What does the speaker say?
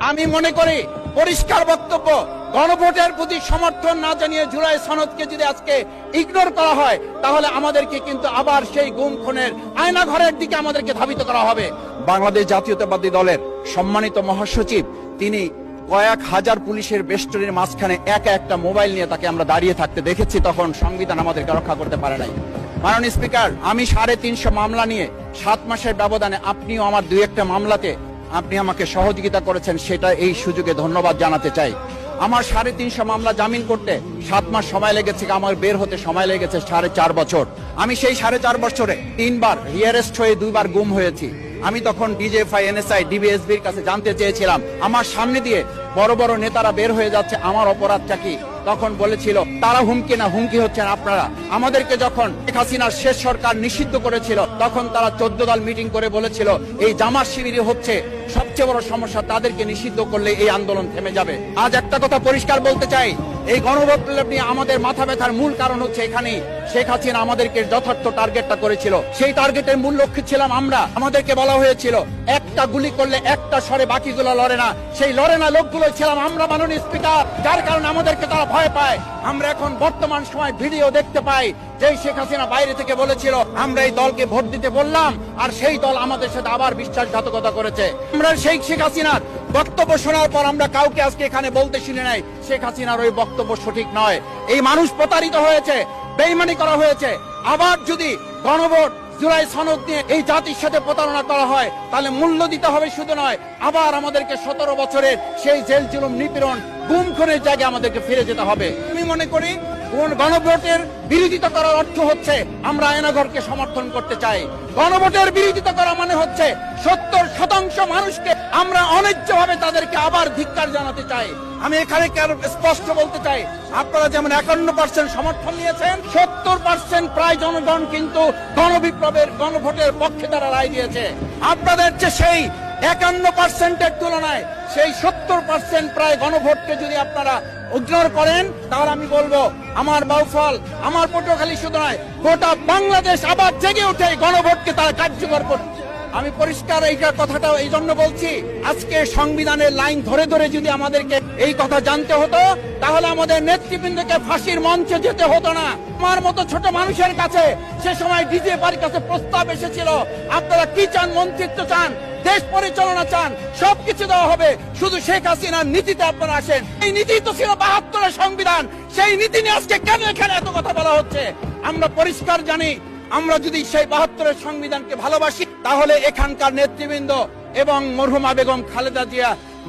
আমি মনে করি পরিষ্কার বক্তব্য, গণভোটের প্রতি সমর্থন না জানিয়ে জুলাই সনদকে যদি আজকে ইগনোর করা হয় তাহলে আমাদেরকে কিন্তু আবার সেই গুম খুনের আয়নাঘরের দিকে আমাদেরকে ধাবিত করা হবে। বাংলাদেশ জাতীয়তাবাদী দলের সম্মানিত মহাসচিব তিনি কয়েক হাজার পুলিশের বেষ্টনীর মাঝখানে একা একটা মোবাইল নিয়ে তাকে আমরা দাঁড়িয়ে থাকতে দেখেছি, তখন সংবিধান আমাদেরকে রক্ষা করতে পারে নাই। মাননীয় স্পিকার, আমি 350 মামলা নিয়ে 7 মাসের ব্যবধানে আপনিও আমার 2-1টা মামলাতে আপনি আমাকে সহযোগিতা করেছেন, সেটা এই সুযোগে ধন্যবাদ জানাতে চাই। আমার 350 মামলা জামিন করতে 7 মাস সময় লেগেছে, আমার বের হতে সময় লেগেছে 4.5 বছর। আমি সেই 4.5 বছরে 3 বার রিয়ারেস্ট হয়ে 2 বার গুম হয়েছি। আমি তখন ডিজিএফআই, এনএসআই, ডিবিএসবির কাছে জানতে চেয়েছিলাম আমার সামনে দিয়ে বড় বড় নেতারা বের হয়ে যাচ্ছে, আমার অপরাধটা কি? তখন বলেছিল তারা হুমকি না, হুমকি হচ্ছেন আপনারা। আমাদেরকে যখন শেখ হাসিনার শেষ সরকার নিষিদ্ধ করেছিল তখন তারা 14 দল মিটিং করে বলেছিল এই জামাত শিবির হচ্ছে সবচেয়ে বড় সমস্যা, তাদেরকে নিষিদ্ধ করলে এই আন্দোলন থেমে যাবে। আজ একটা কথা পরিষ্কার বলতে চাই, এই গণবিপ্লব নিয়ে আমাদের মাথা ব্যথার মূল কারণ হচ্ছে এখানেই শেখ হাসিনা আমাদেরকে যথার্থ টার্গেটটা করেছিল। সেই টার্গেটের মূল লক্ষ্য ছিলাম আমরা। আমাদেরকে বলা হয়েছিল একটা গুলি করলে একটা সরে বাকিগুলো লড়ে না, সেই লড়ে না লোকগুলো ছিলাম আমরা। মাননীয় স্পিকার, যার কারণে আমাদেরকে তারা ভয় পায়। আমরা এখন বর্তমান সময় ভিডিও দেখতে পাই যেই শেখ হাসিনা বাইরে থেকে বলেছিল আমরা এই দলকে ভোট দিতে বললাম, আর সেই দল আমাদের সাথে আবার বিশ্বাসঘাতকতা করেছে। আমরা সেই শেখ হাসিনার বক্তব্য শোনার পর আমরা কাউকে আজকে এখানে বলতে শুনি নাই শেখ হাসিনার ওই বক্তব্য সঠিক নয়। এই মানুষ প্রতারিত হয়েছে, বেইমানি করা হয়েছে। আবার যদি গণভোট জুলাই সনদ নিয়ে এই জাতির সাথে প্রতারণা করা হয় তাহলে মূল্য দিতে হবে শুধু নয়, আবার আমাদেরকে 17 বছরের সেই জেল জুলুম নিপীড়ন গুম খুনের জায়গায় আমাদেরকে ফিরে যেতে হবে। আমি মনে করি গণভোটের বিরোধিতা করার অর্থ হচ্ছে আমরা আয়নাঘরকে সমর্থন করতে চাই। গণভোটের বিরোধিতা করা মানে হচ্ছে 70% মানুষকে আমরা অন্যায্যভাবে তাদেরকে আবার ধিক্কার জানাতে চাই। আমি এখানে স্পষ্ট বলতে চাই, আপনারা যেমন 51% সমর্থন নিয়েছেন, 70% প্রায় জনগণ কিন্তু গণবিপ্লবের গণভোটের পক্ষে তারা রায় দিয়েছে। আপনাদের চেয়ে সেই 51%-এর তুলনায় সেই 70% প্রায় গণভোটকে যদি আপনারা ইগনোর করেন তাহলে আমি বলবো আমার বাউফল, আমার পটুয়াখালী শুধু নয় গোটা বাংলাদেশ আবার জেগে উঠে গণভোটকে তারা কার্যকর করছে। আমি পরিষ্কার এই কথাটা এই জন্য বলছি, আজকে সংবিধানের লাইন ধরে ধরে যদি আমাদেরকে এই কথা জানতে হতো তাহলে আমাদের নেতৃবৃন্দকে ফাঁসির মঞ্চে যেতে হতো না। আমার মতো ছোট মানুষের কাছে সে সময় ডিজিএফআইর কাছে প্রস্তাব এসেছিল আপনারা কি চান, মন্ত্রিত্ব চান, দেশ পরিচালনা চান, সবকিছু দেওয়া হবে, শুধু শেখ হাসিনার নীতিতে আপনারা আসেন। এই নীতি তো ছিল 72-এর সংবিধান, সেই নীতি নিয়ে আজকে কেন এখানে এত কথা বলা হচ্ছে? আমরা পরিষ্কার জানি আমরা যদি সেই 72-এর সংবিধানকে ভালোবাসি তাহলে এখানকার নেতৃবৃন্দ এবং মরহুমা বেগম খালেদা জিয়া